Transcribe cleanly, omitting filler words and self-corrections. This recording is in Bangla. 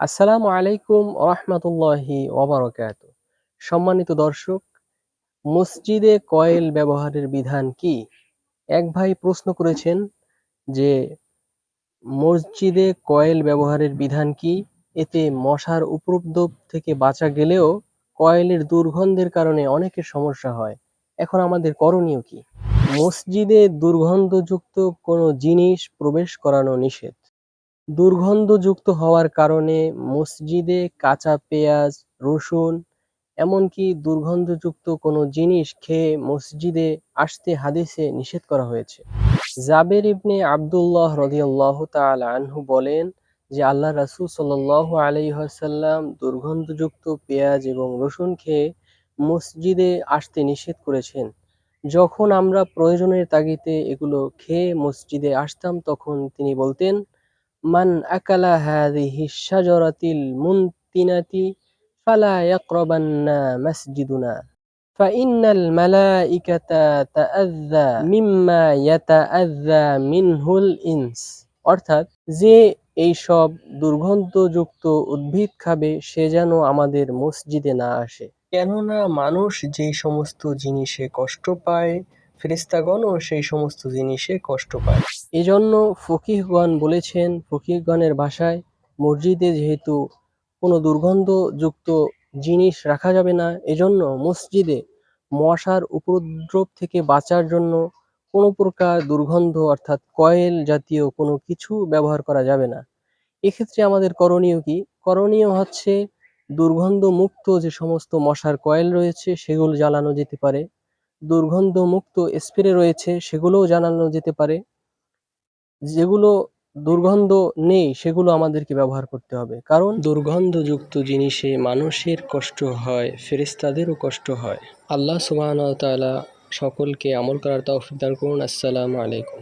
আসসালামু আলাইকুম রাহমাতুল্লাহি ওয়া বারাকাতুহু। সম্মানিত দর্শক, মসজিদে কয়েল ব্যবহারের বিধান কি? এক ভাই প্রশ্ন করেছেন যে মসজিদে কয়েল ব্যবহারের বিধান কি? এতে মশার উপদ্রব থেকে বাঁচা গেলেও কয়েলের দুর্গন্ধের কারণে অনেকের সমস্যা হয়। এখন আমাদের করণীয় কি? মসজিদে দুর্গন্ধযুক্ত কোনো জিনিস প্রবেশ করানো নিষেধ। দুর্গন্ধযুক্ত হওয়ার কারণে মসজিদে কাঁচা পেঁয়াজ, রসুন এমনকি দুর্গন্ধযুক্ত কোনো জিনিস খেয়ে মসজিদে আসতে হাদীসে নিষেধ করা হয়েছে। জাবের ইবনে আবদুল্লাহ রাদিয়াল্লাহু তাআলা আনহু বলেন যে আল্লাহ রাসূল সাল্লাল্লাহু আলাইহি ওয়াসাল্লাম দুর্গন্ধযুক্ত পেঁয়াজ এবং রসুন খেয়ে মসজিদে আসতে নিষেধ করেছেন। যখন আমরা প্রয়োজনের তাগিদে এগুলো খেয়ে মসজিদে আসতাম তখন তিনি বলতেন, মান আকালা হাযিহি শাজারাতিল মুনতিনাতি ফালা ইয়াকরাবান্না মাসজিদুনা ফাইন্নাল মালাইকাতা তাআযযা মিম্মা ইয়াতাআযযা মিনহুল ইনস। অর্থাৎ, যে এইসব দুর্গন্ধযুক্ত উদ্ভিদ খাবে সে যেন আমাদের মসজিদে না আসে। কেননা মানুষ যেই সমস্ত জিনিসে কষ্ট পায়, ফেরেশতাগণও সেই সমস্ত জিনিসে কষ্ট পায়। এজন্য ফকিহগণ বলেছেন, ফকিহগণের ভাষায়, মসজিদে যেহেতু কোনো দুর্গন্ধযুক্ত জিনিস রাখা যাবে না, এজন্য মসজিদে মশার উপদ্রব থেকে বাঁচার জন্য কোনো প্রকার দুর্গন্ধ অর্থাৎ কয়েল জাতীয় কোনো কিছু ব্যবহার করা যাবে না। এক্ষেত্রে আমাদের করণীয় কি? করণীয় হচ্ছে দুর্গন্ধমুক্ত যে সমস্ত মশার কয়েল রয়েছে সেগুলো জ্বালানো যেতে পারে। দুর্গন্ধমুক্ত স্প্রে রয়েছে সেগুলোও জ্বালানো যেতে পারে। যেগুলো দুর্গন্ধ নেই সেগুলো আমাদেরকে ব্যবহার করতে হবে। কারণ দুর্গন্ধযুক্ত জিনিসে মানুষের কষ্ট হয়, ফেরেশতাদেরও কষ্ট হয়। আল্লাহ সুবহানাহু ওয়া তাআলা সকলকে আমল করার তৌফিক দান করুন। আসসালামু আলাইকুম।